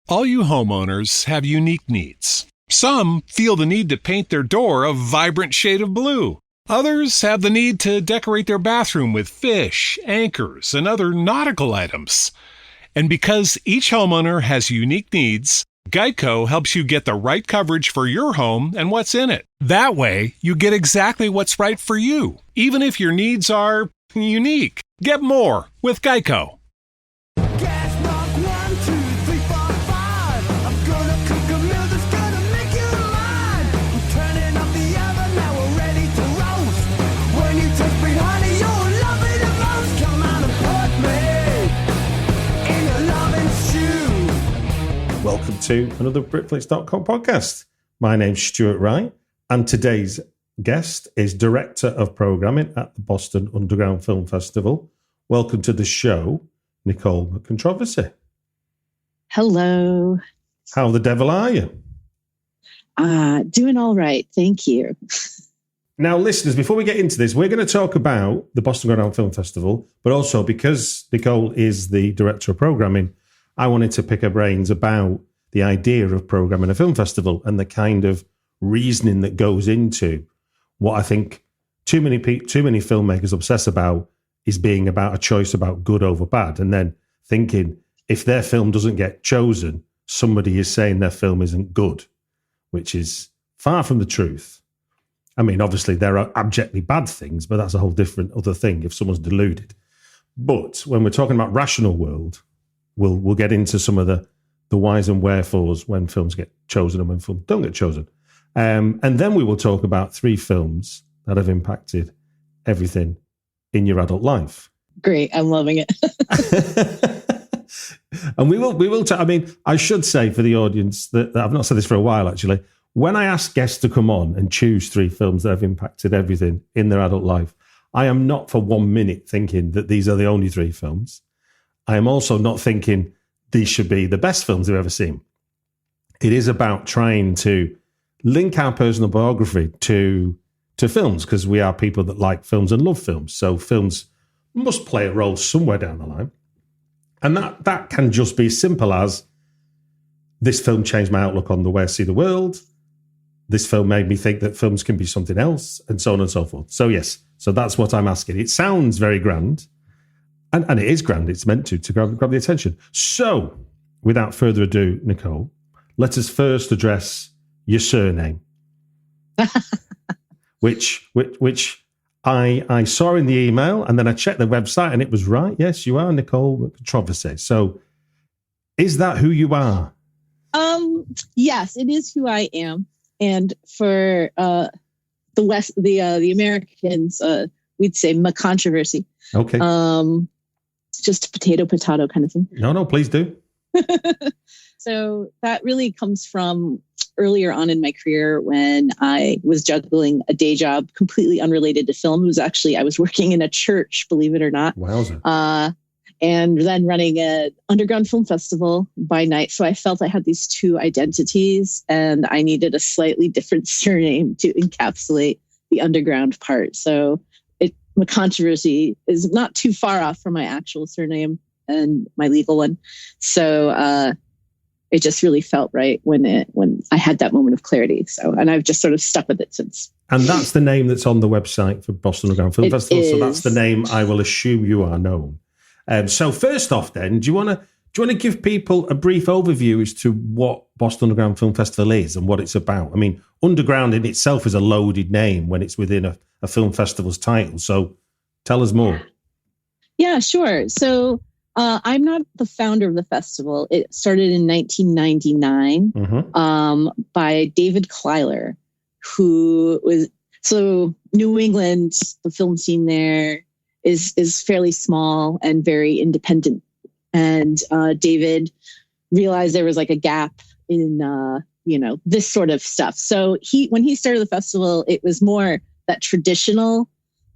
All you homeowners have unique needs. Some feel the need to paint their door a vibrant shade of blue. Others have the need to decorate their bathroom with fish, anchors, and other nautical items. And because each homeowner has unique needs, Geico helps you get the right coverage for your home and what's in it. That way, you get exactly what's right for you, even if your needs are unique. Get more with Geico. Welcome to another Britflix.com podcast. My name's Stuart Wright, and today's guest is Director of Programming at the Boston Underground Film Festival. Welcome to the show, Nicole McControversy. Hello. How the devil are you? Doing all right, thank you. Now, listeners, before we get into this, we're going to talk about the Boston Underground Film Festival, but also because Nicole is the Director of Programming, I wanted to pick her brains about the idea of programming a film festival and the kind of reasoning that goes into what I think too many filmmakers obsess about is being about a choice about good over bad, and then thinking if their film doesn't get chosen, somebody is saying their film isn't good, which is far from the truth. I mean, obviously there are abjectly bad things, but that's a whole different other thing if someone's deluded. But when we're talking about rational world, We'll get into some of the whys and wherefores when films get chosen and when films don't get chosen. And then we will talk about 3 films that have impacted everything in your adult life. Great. I'm loving it. And we will I mean, I should say for the audience that I've not said this for a while, actually. When I ask guests to come on and choose 3 films that have impacted everything in their adult life, I am not for 1 minute thinking that these are the only 3 films. I am also not thinking these should be the best films they've ever seen. It is about trying to link our personal biography to films, because we are people that like films and love films. So films must play a role somewhere down the line. And that can just be as simple as this film changed my outlook on the way I see the world. This film made me think that films can be something else, and so on and so forth. So yes, so that's what I'm asking. It sounds very grand. And it is grand. It's meant to grab the attention. So, without further ado, Nicole, let us first address your surname, which I saw in the email, and then I checked the website, and it was right. Yes, you are Nicole McControversy. So, is that who you are? Yes, it is who I am. And for the Americans, we'd say McControversy. Okay. Just potato kind of thing. No, please do. So that really comes from earlier on in my career when I was juggling a day job completely unrelated to film. It was actually, I was working in a church, believe it or not. Wowza. And then running an underground film festival by night. So I felt I had these 2 identities and I needed a slightly different surname to encapsulate the underground part. So McControversy is not too far off from my actual surname and my legal one. So it just really felt right when I had that moment of clarity. So, and I've just sort of stuck with it since. And that's the name that's on the website for Boston Underground Film Festival. Is. So that's the name I will assume you are known. So first off then, do you want to give people a brief overview as to what Boston Underground Film Festival is and what it's about? I mean, underground in itself is a loaded name when it's within a film festival's title. So tell us more. Yeah, sure. So I'm not the founder of the festival. It started in 1999 by David Kleiler, who was, so New England, the film scene there is fairly small and very independent. And David realized there was like a gap in, this sort of stuff. So when he started the festival, it was more that traditional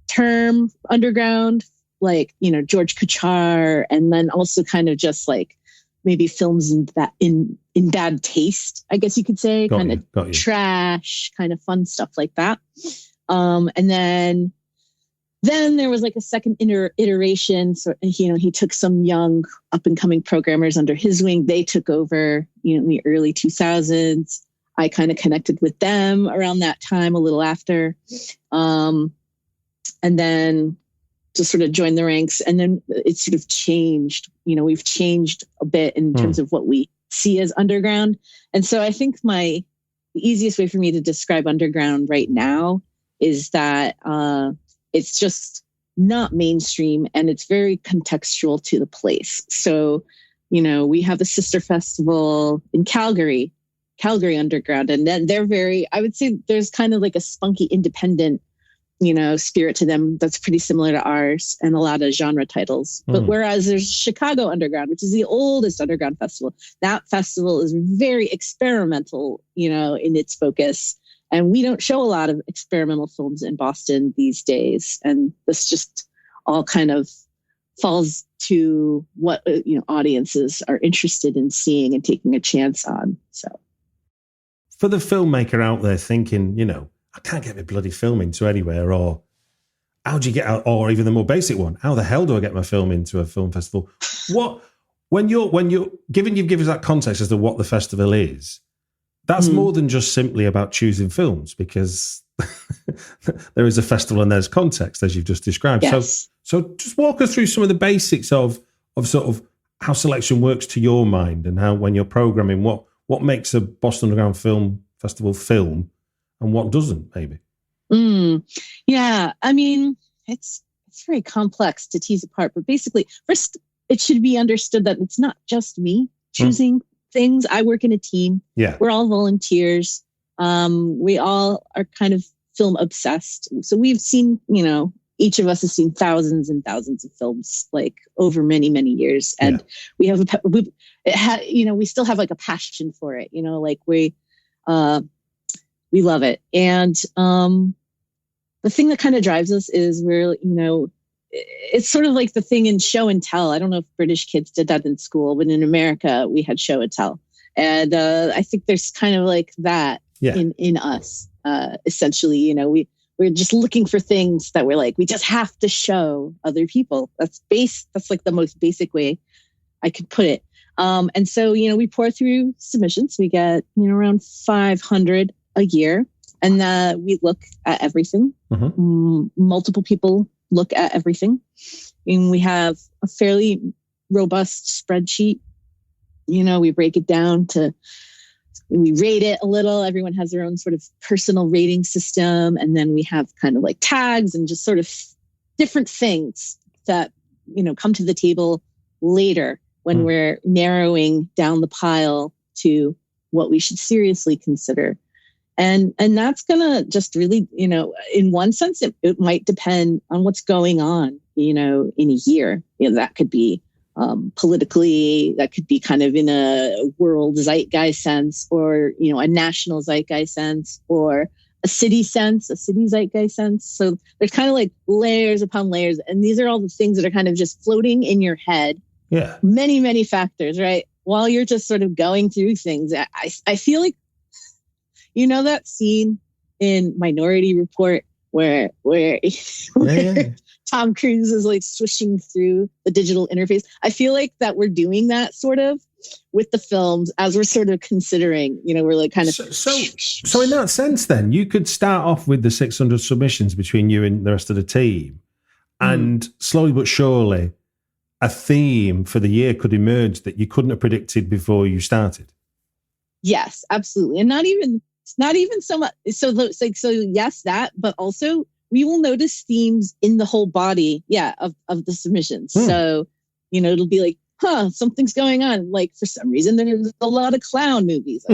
term underground, like, George Kuchar, and then also kind of just like maybe films in bad taste, I guess you could say, kind of trash, kind of fun stuff like that. And then there was like a second iteration. So, he took some young up and coming programmers under his wing. They took over in the early 2000s. I kind of connected with them around that time, a little after. And then just sort of joined the ranks. And then it sort of changed. We've changed a bit in terms of what we see as underground. And so I think the easiest way for me to describe underground right now is that it's just not mainstream and it's very contextual to the place. So, we have a sister festival in Calgary Underground, and then they're I would say there's kind of like a spunky independent, spirit to them that's pretty similar to ours and a lot of genre titles. But whereas there's Chicago Underground, which is the oldest underground festival, that festival is very experimental, in its focus. And we don't show a lot of experimental films in Boston these days. And this just all kind of falls to what, audiences are interested in seeing and taking a chance on. So for the filmmaker out there thinking, I can't get my bloody film into anywhere, or how do you get out, or even the more basic one, how the hell do I get my film into a film festival? When you've given us that context as to what the festival is, that's more than just simply about choosing films, because there is a festival and there's context, as you've just described. Yes. So just walk us through some of the basics of sort of how selection works to your mind, and how, when you're programming, what makes a Boston Underground Film Festival film and what doesn't, maybe. Yeah. I mean, it's very complex to tease apart, but basically, first, it should be understood that it's not just me choosing things. I work in a team. Yeah. We're all volunteers. We all are kind of film obsessed. So we've seen, each of us has seen thousands and thousands of films, like over many, many years. And we have we still have like a passion for it, like we love it. And the thing that kind of drives us is it's sort of like the thing in show and tell. I don't know if British kids did that in school, but in America, we had show and tell. And I think there's kind of like that in us. Essentially, we're just looking for things that we're like, we just have to show other people. That's like the most basic way I could put it. And so, we pour through submissions. We get, around 500 a year, and we look at everything. Multiple people look at everything. And we have a fairly robust spreadsheet. We break it down we rate it a little. Everyone has their own sort of personal rating system. And then we have kind of like tags and just sort of different things that, come to the table later when we're narrowing down the pile to what we should seriously consider. And that's going to just really, in one sense, it might depend on what's going on, in a year. That could be politically, that could be kind of in a world zeitgeist sense, or, a national zeitgeist sense, or a city zeitgeist sense. So there's kind of like layers upon layers. And these are all the things that are kind of just floating in your head. Yeah. Many, many factors, right? While you're just sort of going through things. I feel like, that scene in Minority Report where Tom Cruise is like swishing through the digital interface. I feel like that we're doing that sort of with the films as we're sort of considering, we're like kind of. So in that sense, then you could start off with the 600 submissions between you and the rest of the team, and slowly but surely, a theme for the year could emerge that you couldn't have predicted before you started. Yes, absolutely, and not even so much. So yes, that, but also we will notice themes in the whole body, of the submissions. So, it'll be like, something's going on. Like, for some reason, there's a lot of clown movies.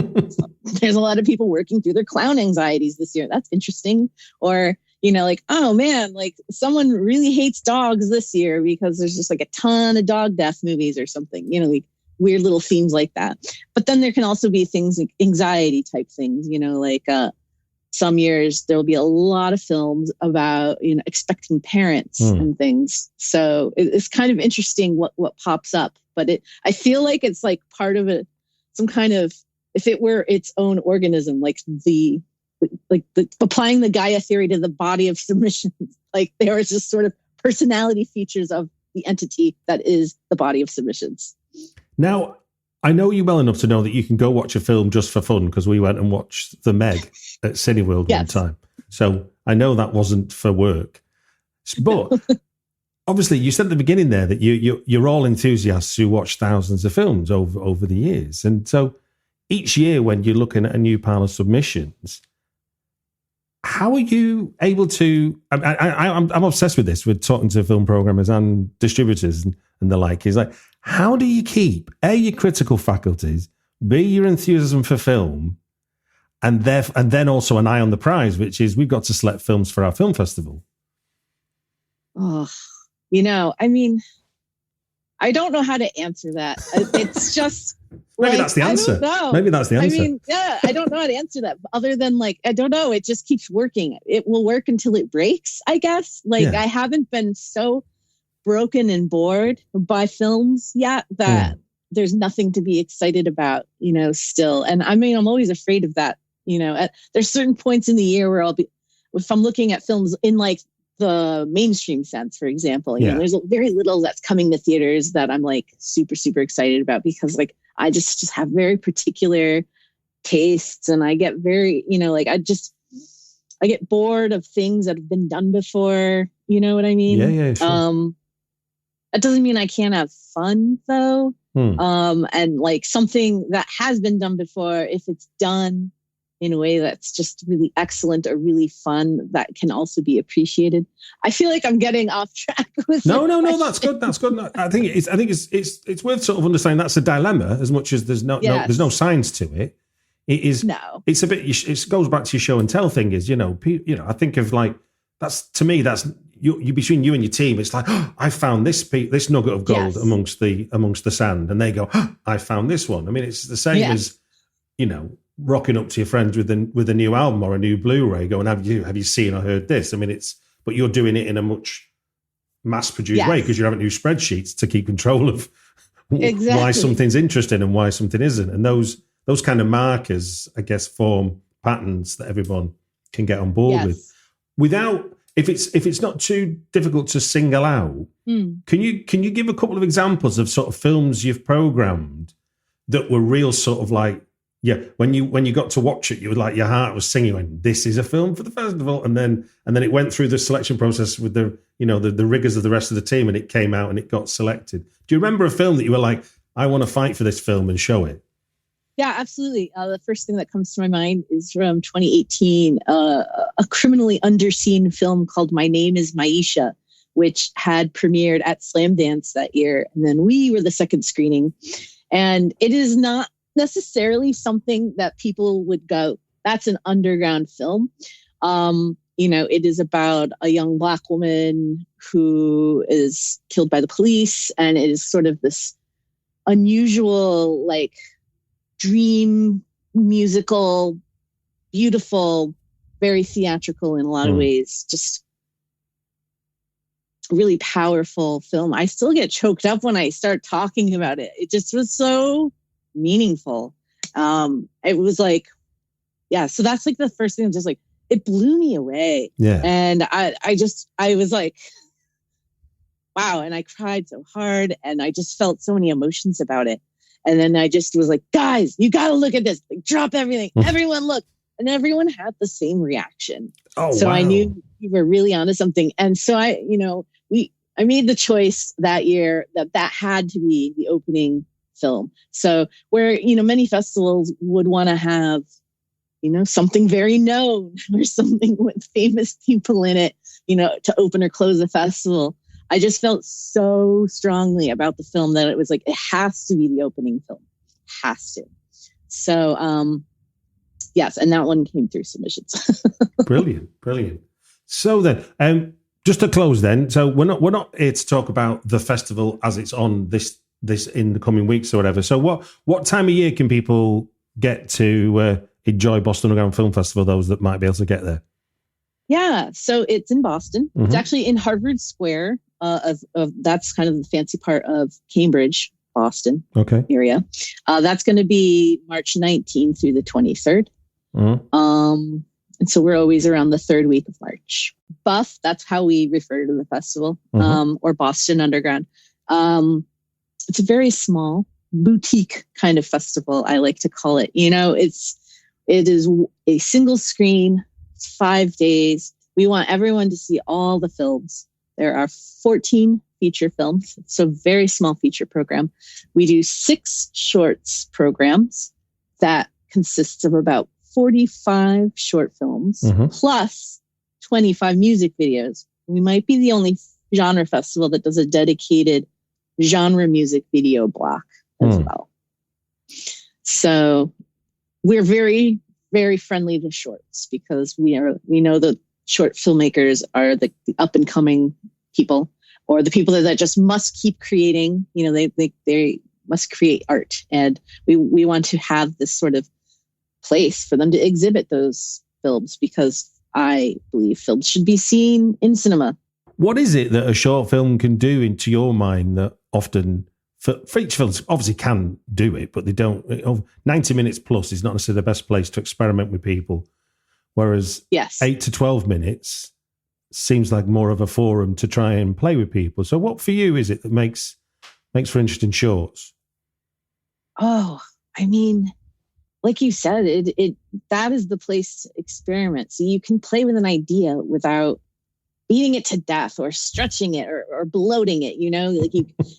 There's a lot of people working through their clown anxieties this year. That's interesting. Or, like, oh man, like someone really hates dogs this year because there's just like a ton of dog death movies or something, like weird little themes like that. But then there can also be things like anxiety type things, like, some years there will be a lot of films about, expecting parents and things. So it's kind of interesting what pops up, but I feel like it's like part of some kind of, if it were its own organism, like applying the Gaia theory to the body of submissions, like there is just sort of personality features of the entity that is the body of submissions. Now, I know you well enough to know that you can go watch a film just for fun, because we went and watched The Meg at Cineworld one time. So I know that wasn't for work. But obviously, you said at the beginning there that you're all enthusiasts who watch thousands of films over the years. And so each year when you're looking at a new pile of submissions, how are you able to... I'm obsessed with this, with talking to film programmers and distributors and the like. Is like, how do you keep, A, your critical faculties, B, your enthusiasm for film, and then also an eye on the prize, which is we've got to select films for our film festival? Oh, I mean, I don't know how to answer that. It's just... Maybe that's the answer. I don't know. Maybe that's the answer. I mean, yeah, I don't know how to answer that other than I don't know. It just keeps working. It will work until it breaks, I guess. I haven't been so broken and bored by films yet that there's nothing to be excited about, still. And I mean, I'm always afraid of that. There's certain points in the year where if I'm looking at films in the mainstream sense, for example, there's very little that's coming to theaters that I'm super, super excited about, because I just have very particular tastes, and I get very, I get bored of things that have been done before. You know what I mean? Yeah, sure. That doesn't mean I can't have fun though. And something that has been done before, if it's done in a way that's just really excellent or really fun, that can also be appreciated. I feel like I'm getting off track with No, that's good. That's good. I think it's worth sort of understanding that's a dilemma, as much as there's no science to it. It is. No. It's a bit. It goes back to your show and tell thing. Is I think of that's, to me, that's you between you and your team. It's I found this nugget of gold amongst the sand, and they go, I found this one. I mean, it's the same as rocking up to your friends with a new album or a new Blu-ray, going, have you seen or heard this? I mean, but you're doing it in a much mass-produced way, because you're having to do spreadsheets to keep control of why something's interesting and why something isn't. And those kind of markers, I guess, form patterns that everyone can get on board with. Without, if it's not too difficult to single out, can you give a couple of examples of sort of films you've programmed that were real sort of when you got to watch it, you were your heart was singing, when this is a film for the festival, and then it went through the selection process with the rigors of the rest of the team, and it came out and it got selected. Do you remember a film that you were I want to fight for this film and show it? Yeah, absolutely. The first thing that comes to my mind is from 2018, a criminally underseen film called My Name is Maisha, which had premiered at Slamdance that year, and then we were the second screening. And it is not necessarily something that people would go, that's an underground film. It is about a young Black woman who is killed by the police, and it is sort of this unusual, dream musical, beautiful, very theatrical in a lot of ways, just really powerful film. I still get choked up when I start talking about it. It just was so meaningful. It was so that's the first thing. Just it blew me away. Yeah. And I was wow. And I cried so hard, and I just felt so many emotions about it. And then I just was guys, you got to look at this, drop everything, everyone look. And everyone had the same reaction. Oh, so wow. I knew we were really onto something. And so I made the choice that year that had to be the opening film. So where, many festivals would want to have, something very known or something with famous people in it, to open or close a festival. I just felt so strongly about the film that it was it has to be the opening film. Has to. So, yes. And that one came through submissions. Brilliant. So then, just to close then, so we're not here to talk about the festival as it's on this in the coming weeks or whatever. So what time of year can people get to enjoy Boston Underground Film Festival, those that might be able to get there? Yeah, so it's in Boston. Mm-hmm. It's actually in Harvard Square. That's kind of the fancy part of Cambridge, Boston area. That's going to be March 19th through the 23rd. Mm-hmm. And so we're always around the third week of March. Buff, that's how we refer to the festival, or Boston Underground. It's very small. boutique kind of festival, I like to call it. It is a single screen, 5 days. We want everyone to see all the films. There are 14 feature films, so very small feature program. We do 6 shorts programs that consists of about 45 short films plus 25 music videos. We might be the only genre festival that does a dedicated genre music video block as well. So we're very, very friendly to shorts because we know that short filmmakers are the up and coming people, or the people that just must keep creating. They must create art, and we want to have this sort of place for them to exhibit those films, because I believe films should be seen in cinema. What is it that a short film can do, into your mind, that often feature films obviously can do it, but they don't? 90 minutes plus is not necessarily the best place to experiment with people, whereas 8 to 12 minutes seems like more of a forum to try and play with people. So what for you is it that makes for interesting shorts? Oh, I mean, like you said, that is the place to experiment. So you can play with an idea without beating it to death or stretching it or bloating it.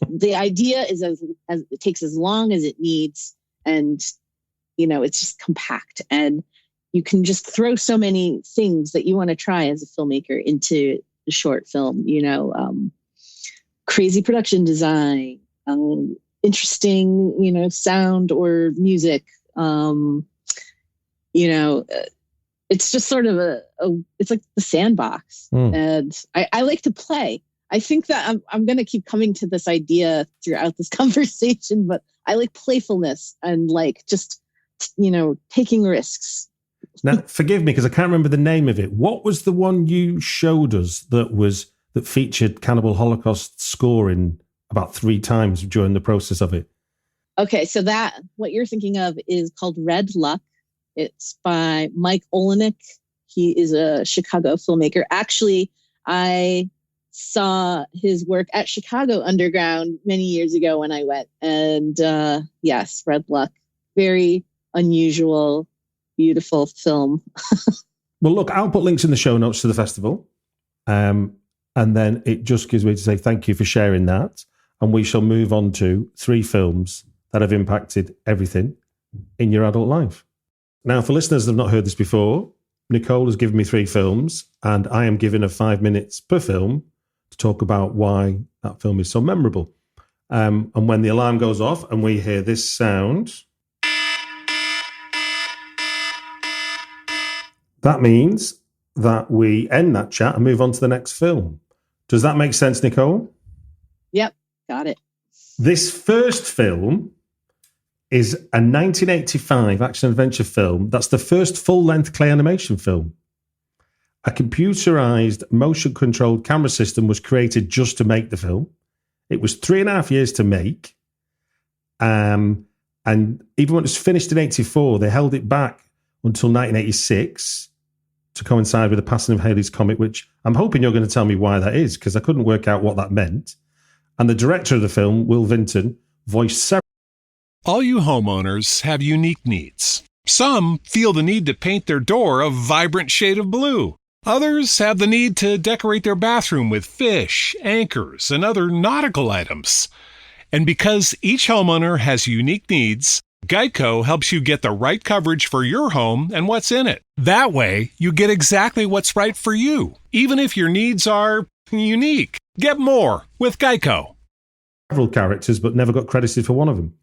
The idea is as it takes as long as it needs, and it's just compact, and you can just throw so many things that you want to try as a filmmaker into a short film. Crazy production design, interesting, sound or music. It's just sort of it's like the sandbox. And I like to play. I think that I'm going to keep coming to this idea throughout this conversation, but I like playfulness and like just, taking risks. Now, forgive me, because I can't remember the name of it. What was the one you showed us that featured Cannibal Holocaust scoring about 3 times during the process of it? Okay, so what you're thinking of is called Red Luck. It's by Mike Olenek. He is a Chicago filmmaker. Actually, I saw his work at Chicago Underground many years ago when I went. And yes, Red Luck. Very unusual, beautiful film. Well, look, I'll put links in the show notes to the festival. And then it just gives me to say thank you for sharing that. And we shall move on to 3 films that have impacted everything in your adult life. Now, for listeners that have not heard this before, Nicole has given me 3 films, and I am given her 5 minutes per film to talk about why that film is so memorable. And when the alarm goes off and we hear this sound, that means that we end that chat and move on to the next film. Does that make sense, Nicole? Yep, got it. This first film is a 1985 action-adventure film that's the first full-length clay animation film. A computerized, motion-controlled camera system was created just to make the film. It was 3.5 years to make. And even when it was finished in 1984, they held it back until 1986 to coincide with the passing of Halley's Comet, which I'm hoping you're going to tell me why that is, because I couldn't work out what that meant. And the director of the film, Will Vinton, voiced several. All you homeowners have unique needs. Some feel the need to paint their door a vibrant shade of blue. Others have the need to decorate their bathroom with fish, anchors, and other nautical items. And because each homeowner has unique needs, Geico helps you get the right coverage for your home and what's in it. That way, you get exactly what's right for you, even if your needs are unique. Get more with Geico. Several characters, but never got credited for one of them.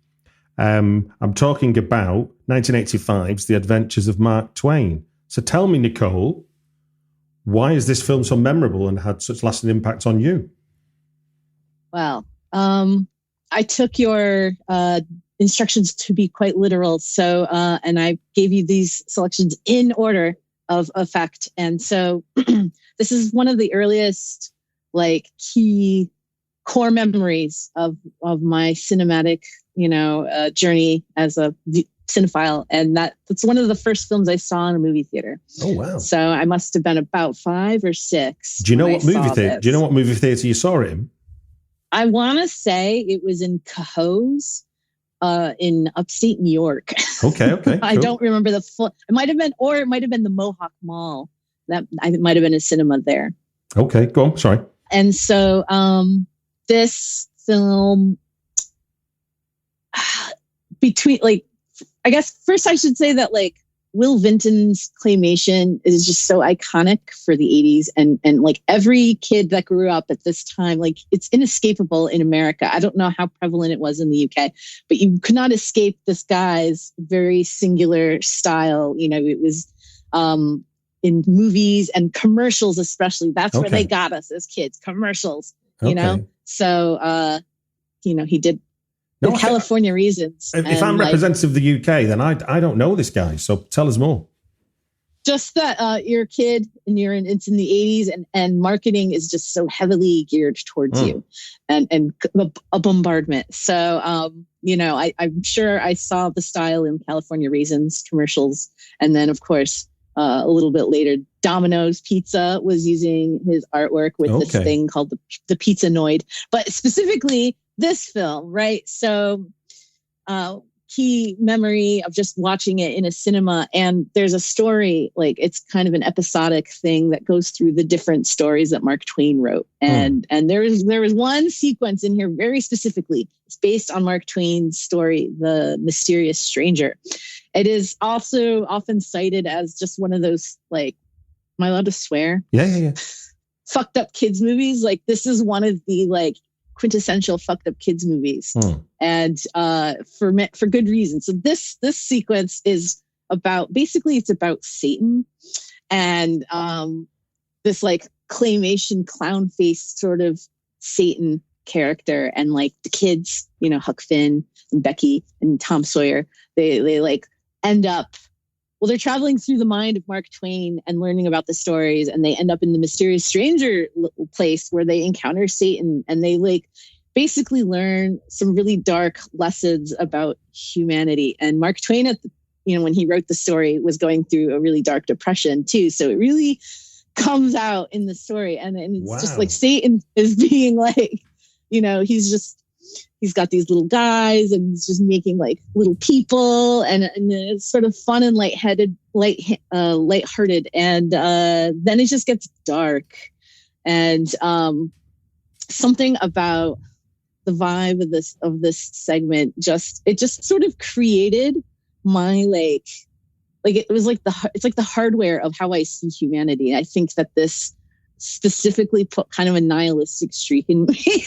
I'm talking about 1985's The Adventures of Mark Twain. So tell me, Nicole, why is this film so memorable and had such lasting impact on you? Well, I took your instructions to be quite literal. So, and I gave you these selections in order of effect. And so this is one of the earliest, key core memories of my cinematic, journey as a cinephile. And that's one of the first films I saw in a movie theater. Oh, wow. So I must have been about 5 or 6. Do you know what movie theater? Do you know what movie theater you saw it in? I want to say it was in HAUSU, in upstate New York. Okay. I don't remember the full. It might have been the Mohawk Mall. It might have been a cinema there. Okay, go on. Sorry. And so this film, between I guess first I should say that Will Vinton's claymation is just so iconic for the 80s, and every kid that grew up at this time, it's inescapable in America. I don't know how prevalent it was in the UK, but you could not escape this guy's very singular style. It was in movies and commercials, especially. That's where they got us as kids, commercials, So, he did California Reasons. If I'm representative of the UK, then I don't know this guy. So tell us more. Just that you're a kid and it's in the 80s and marketing is just so heavily geared towards you and a bombardment. So, I'm sure I saw the style in California Reasons commercials. And then, of course, a little bit later, Domino's Pizza was using his artwork with this thing called the Pizzanoid. But specifically, this film, right? So, key memory of just watching it in a cinema, and there's a story, it's kind of an episodic thing that goes through the different stories that Mark Twain wrote, and there was one sequence in here very specifically. It's based on Mark Twain's story, The Mysterious Stranger. It is also often cited as just one of those am I allowed to swear? Yeah. Fucked up kids movies. This is one of the quintessential fucked up kids movies, and for good reason. So this sequence is about it's about Satan and this claymation clown face sort of Satan character, and the kids, Huck Finn and Becky and Tom Sawyer, they end up. Well, they're traveling through the mind of Mark Twain and learning about the stories, and they end up in the Mysterious Stranger place where they encounter Satan, and they basically learn some really dark lessons about humanity. And Mark Twain, when he wrote the story, was going through a really dark depression too. So it really comes out in the story, and it's just Satan is being he's got these little guys, and he's just making little people, and it's sort of fun and lighthearted, and then it just gets dark, and something about the vibe of this segment just sort of created my it was it's the hardware of how I see humanity. I think that this specifically put kind of a nihilistic streak in me.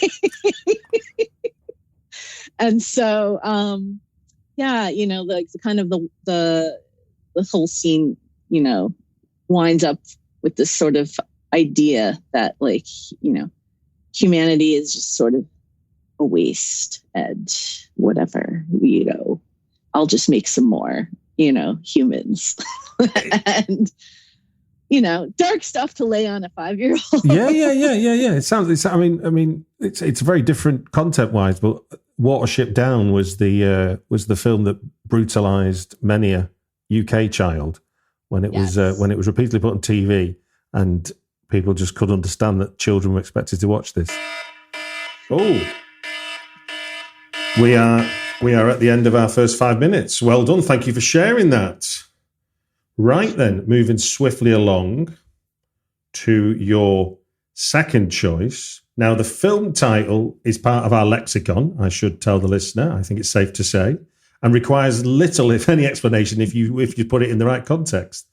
And so, the kind of the whole scene, winds up with this sort of idea that humanity is just sort of a waste, and whatever, I'll just make some more, humans. And dark stuff to lay on a 5-year-old. Yeah. It sounds. It's very different content-wise, but Watership Down was the film that brutalized many a UK child when it was repeatedly put on TV, and people just couldn't understand that children were expected to watch this. Oh, we are at the end of our first 5 minutes. Well done. Thank you for sharing that. Right then, moving swiftly along to your second choice. Now, the film title is part of our lexicon, I should tell the listener. I think it's safe to say, and requires little, if any, explanation if you put it in the right context.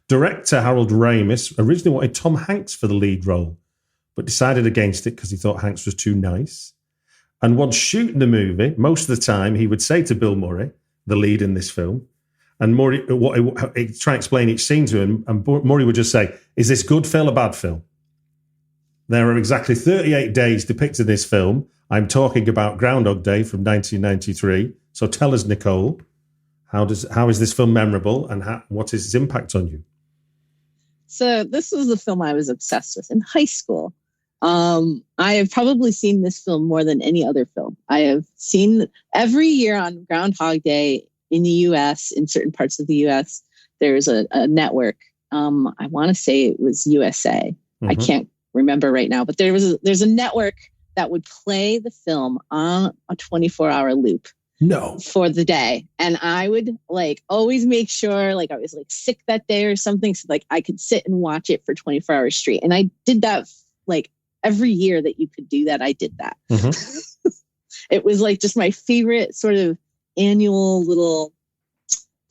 Director Harold Ramis originally wanted Tom Hanks for the lead role, but decided against it because he thought Hanks was too nice. And once shooting the movie, most of the time he would say to Bill Murray, the lead in this film, and Murray, he'd try and explain each scene to him, and Murray would just say, "Is this good film or bad film?" There are exactly 38 days depicted in this film. I'm talking about Groundhog Day from 1993. So tell us, Nicole, how is this film memorable, and what is its impact on you? So this was the film I was obsessed with in high school. I have probably seen this film more than any other film. I have seen every year on Groundhog Day in the U.S., in certain parts of the U.S., there's a network. I want to say it was USA. Mm-hmm. I can't remember right now, but there's a network that would play the film on a 24-hour loop. No. For the day. And I would like always make sure like I was like sick that day or something. So like I could sit and watch it for 24 hours straight. And I did that like every year that you could do that. I did that. Mm-hmm. It was like just my favorite sort of annual little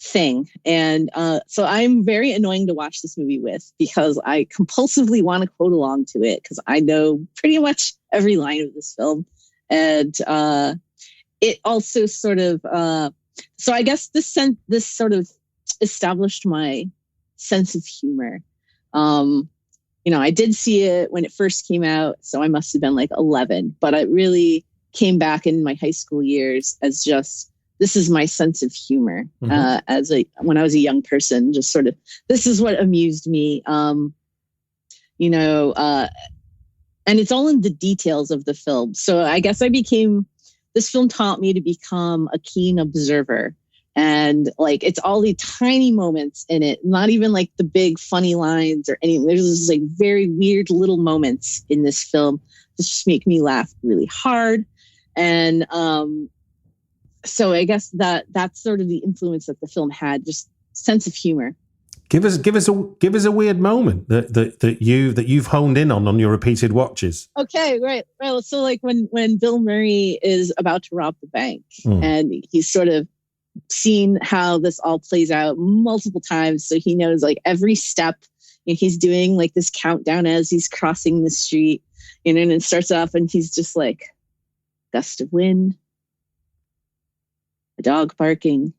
thing. And so I'm very annoying to watch this movie with because I compulsively want to quote along to it because I know pretty much every line of this film. And it also sort of, so I guess this sort of established my sense of humor. I did see it when it first came out, so I must have been like 11, but it really came back in my high school years as just, this is my sense of humor. Mm-hmm. When I was a young person, just sort of, this is what amused me. And it's all in the details of the film. So I guess this film taught me to become a keen observer. And like, it's all the tiny moments in it, not even like the big funny lines or anything. There's just like very weird little moments in this film that just make me laugh really hard. And so I guess that's sort of the influence that the film had, just sense of humor. Give us a weird moment that you've honed in on your repeated watches. Okay, right. Well, so like when Bill Murray is about to rob the bank and he's sort of seen how this all plays out multiple times, so he knows like every step. He's doing like this countdown as he's crossing the street, and it starts off and he's just like, gust of wind, a dog barking.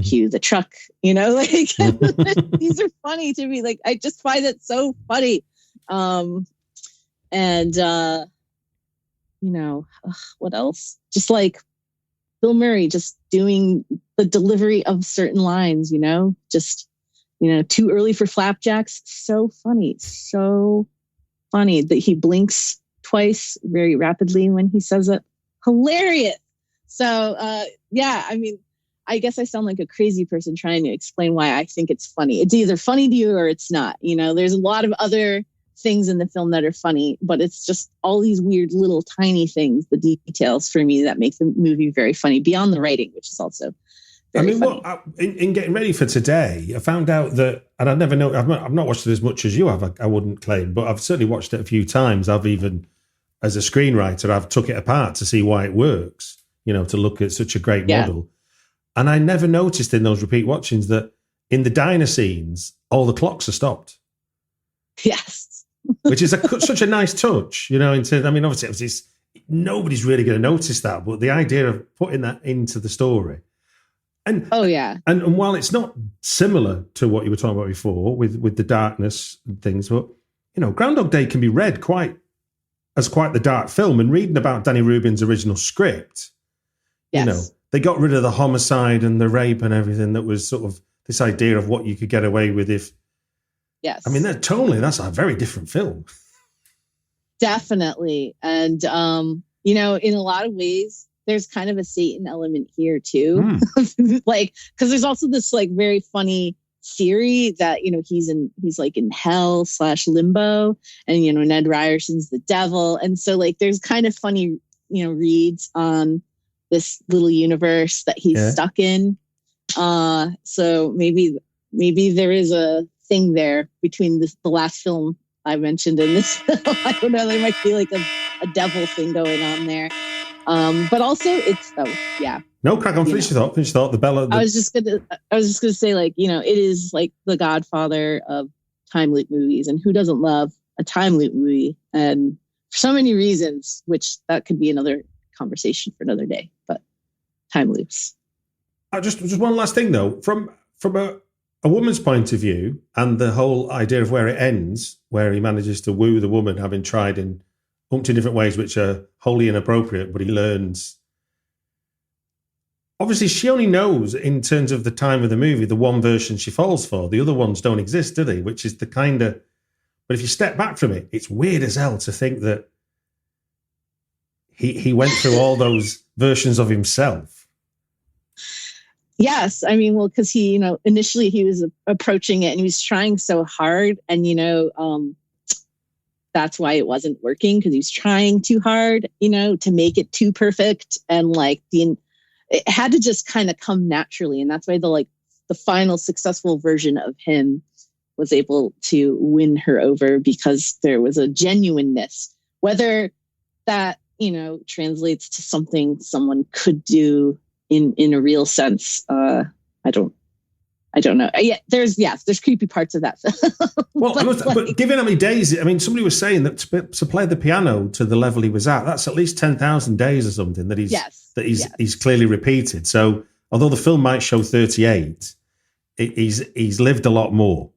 Cue the truck, like these are funny to me. Like I just find it so funny. What else? Just like Bill Murray just doing the delivery of certain lines, just too early for flapjacks. So funny that he blinks twice very rapidly when he says it. Hilarious. So I guess I sound like a crazy person trying to explain why I think it's funny. It's either funny to you or it's not. There's a lot of other things in the film that are funny, but it's just all these weird little tiny things, the details for me that make the movie very funny beyond the writing, which is also very funny. In getting ready for today, I found out that, and I never know, I've not watched it as much as you have, I wouldn't claim, but I've certainly watched it a few times. I've even, as a screenwriter, I've took it apart to see why it works, to look at such a great model. And I never noticed in those repeat watchings that in the diner scenes, all the clocks are stopped. Yes. Which is such a nice touch, obviously nobody's really going to notice that, but the idea of putting that into the story. And And while it's not similar to what you were talking about before with the darkness and things, but, Groundhog Day can be read quite the dark film. And reading about Danny Rubin's original script, they got rid of the homicide and the rape and everything that was sort of this idea of what you could get away with if... Yes. Totally, that's a very different film. Definitely. And, in a lot of ways, there's kind of a Satan element here too. Like, because there's also this like very funny theory that, he's like in hell / limbo and, Ned Ryerson's the devil. And so like, there's kind of funny, reads on this little universe that he's stuck in. So maybe there is a thing there between the last film I mentioned and this film. I don't know. There might be like a devil thing going on there. But also it's, No, crack on. Finish your thought. The Bella. I was just gonna say like, it is like the godfather of time loop movies, and who doesn't love a time loop movie? And for so many reasons, which that could be another conversation for another day, but time loops. Just one last thing though, from a woman's point of view, and the whole idea of where it ends, where he manages to woo the woman, having tried in umpteen different ways which are wholly inappropriate, but he learns. Obviously, she only knows, in terms of the time of the movie, the one version she falls for. The other ones don't exist, do they? Which is the kind of... But if you step back from it, it's weird as hell to think that he went through all those versions of himself. Yes. Because he, initially he was approaching it and he was trying so hard. And, that's why it wasn't working, because he was trying too hard, to make it too perfect. And like it had to just kind of come naturally. And that's why the final successful version of him was able to win her over, because there was a genuineness, whether that, translates to something someone could do in a real sense. I don't know. Yeah, there's creepy parts of that film. Well, but given how many days, I mean, somebody was saying that to play the piano to the level he was at, that's at least 10,000 days or something that he's clearly repeated. So although the film might show 38, he's lived a lot more.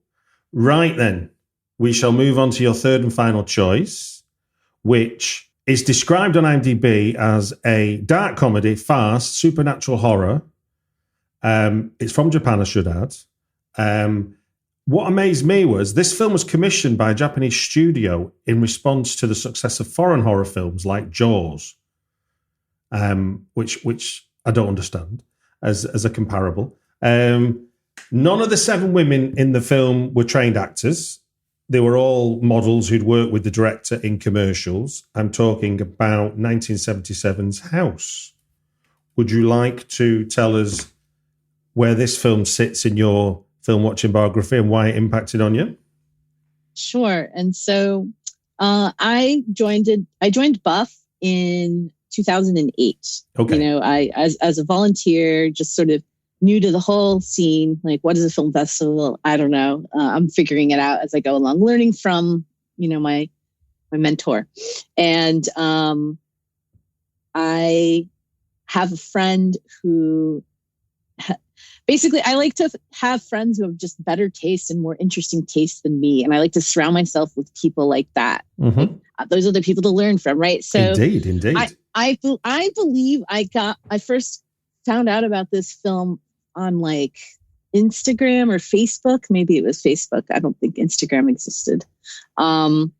Right then, we shall move on to your third and final choice, which is described on IMDb as a dark comedy, farce, supernatural horror. It's from Japan, I should add. What amazed me was this film was commissioned by a Japanese studio in response to the success of foreign horror films like Jaws, which I don't understand as a comparable. None of the 7 women in the film were trained actors. They were all models who'd worked with the director in commercials. I'm talking about 1977's House. Would you like to tell us where this film sits in your film watching biography and why it impacted on you? Sure. And so I joined Buff in 2008. Okay. I as a volunteer, just sort of new to the whole scene. Like, what is a film festival? I don't know. I'm figuring it out as I go along, learning from, my mentor. And I have a friend who basically, I like to have friends who have just better taste and more interesting taste than me. And I like to surround myself with people like that. Mm-hmm. Those are the people to learn from, right? So Indeed. I believe I first found out about this film on like Instagram or Facebook. Maybe it was Facebook. I don't think Instagram existed. An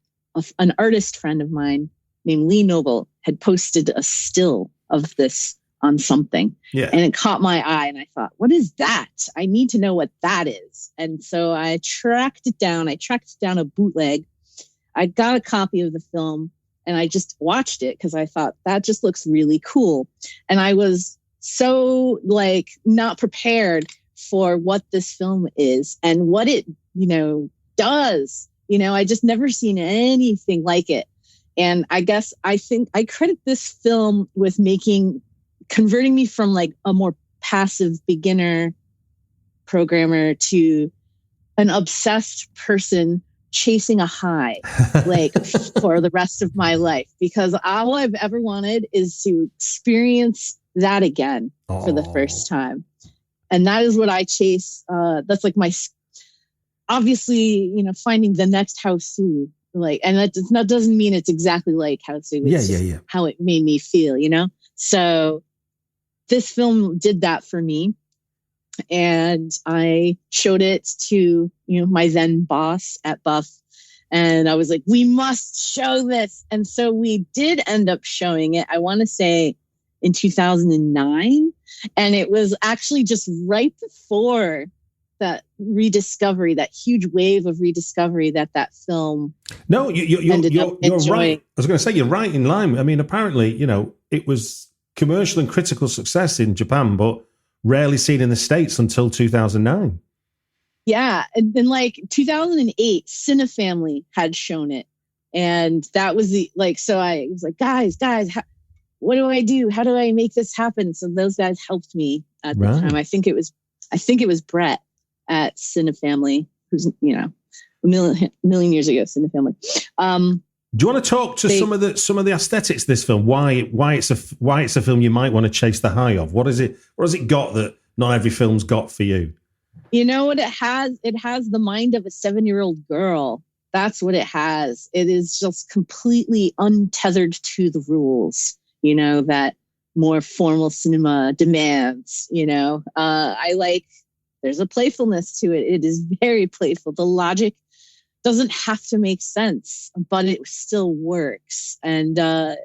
artist friend of mine named Lee Noble had posted a still of this on something. Yeah. And it caught my eye and I thought, what is that? I need to know what that is. And so I tracked it down. I tracked down a bootleg. I got a copy of the film and I just watched it because I thought that just looks really cool. And I was so like not prepared for what this film is and what it, does. I just never seen anything like it. And I think I credit this film with converting me from like a more passive beginner programmer to an obsessed person chasing a high, like for the rest of my life, because all I've ever wanted is to experience that again for the first time. And that is what I chase. That's like obviously, finding the next HAUSU, and that doesn't mean it's exactly like HAUSU. It's just how it made me feel, So this film did that for me. And I showed it to, my then boss at Buff. And I was like, we must show this. And so we did end up showing it, I want to say in 2009. And it was actually just right before that rediscovery, that huge wave of rediscovery that film. No, you're right. I was going to say, you're right in line. I mean, apparently, it was commercial and critical success in Japan, but rarely seen in the States until 2009. Yeah. And then 2008, Cinefamily had shown it. And that was so I was like, guys, what do I do? How do I make this happen? So those guys helped me at the time. I think it was Brett at Cinefamily, who's, a million years ago, Cinefamily. Do you want to talk to some of the aesthetics of this film? Why it's a film you might want to chase the high of? What has it got that not every film's got for you? You know what it has? It has the mind of a 7-year-old girl. That's what it has. It is just completely untethered to the rules, that more formal cinema demands, there's a playfulness to it. It is very playful. The logic doesn't have to make sense, but it still works. And I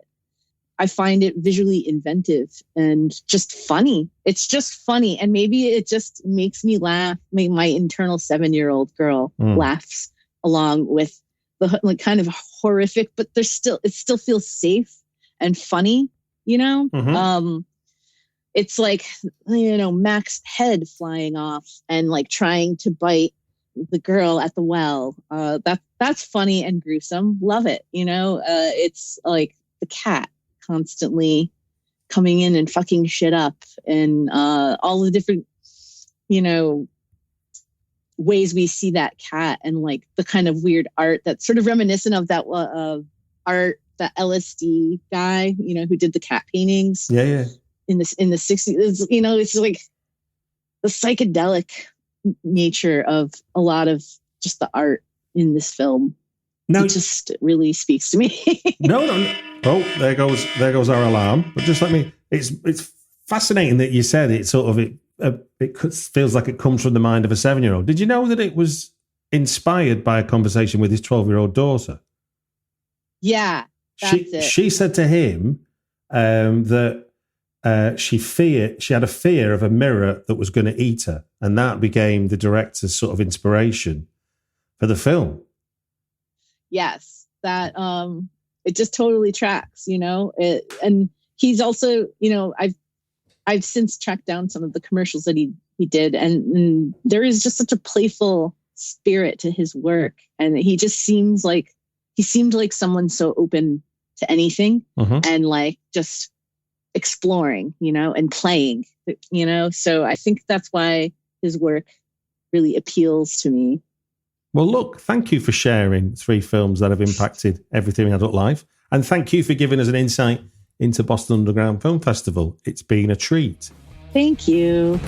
find it visually inventive and just funny. It's just funny. And maybe it just makes me laugh. My internal 7-year-old girl laughs along with the like kind of horrific, but it still feels safe and funny, Mm-hmm. It's like, Mac's head flying off and like trying to bite the girl at the well. That's funny and gruesome. Love it. It's like the cat constantly coming in and fucking shit up, and all the different, ways we see that cat, and like the kind of weird art that's sort of reminiscent of that art, that LSD guy, who did the cat paintings. Yeah. In the 60s, it's like the psychedelic nature of a lot of just the art in this film. No, it just really speaks to me. No. Oh, there goes our alarm. But just let me. It's fascinating that you said it. Sort of it feels like it comes from the mind of a 7-year-old. Did you know that it was inspired by a conversation with his 12-year-old daughter? Yeah, that's it. She said to him that she had a fear of a mirror that was going to eat her, and that became the director's sort of inspiration for the film. Yes, that it just totally tracks, and he's also, I've since tracked down some of the commercials that he did, and there is just such a playful spirit to his work, and he seemed like someone so open to anything, and like just exploring, and playing, so I think that's why his work really appeals to me. Well, look, thank you for sharing 3 films that have impacted everything in adult life. And thank you for giving us an insight into Boston Underground Film Festival. It's been a treat. Thank you.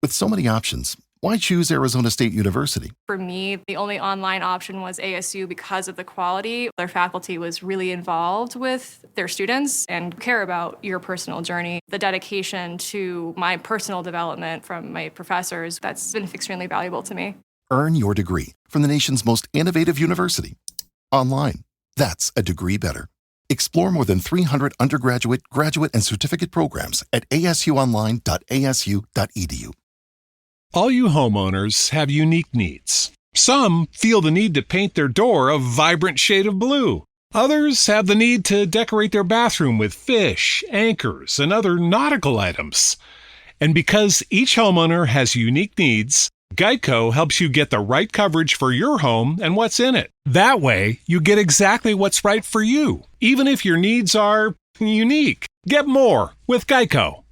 With so many options, why choose Arizona State University? For me, the only online option was ASU because of the quality. Their faculty was really involved with their students and care about your personal journey. The dedication to my personal development from my professors, that's been extremely valuable to me. Earn your degree from the nation's most innovative university. Online. That's a degree better. Explore more than 300 undergraduate, graduate, and certificate programs at asuonline.asu.edu. All you homeowners have unique needs. Some feel the need to paint their door a vibrant shade of blue. Others have the need to decorate their bathroom with fish, anchors, and other nautical items. And because each homeowner has unique needs, Geico helps you get the right coverage for your home and what's in it. That way, you get exactly what's right for you, even if your needs are unique. Get more with Geico.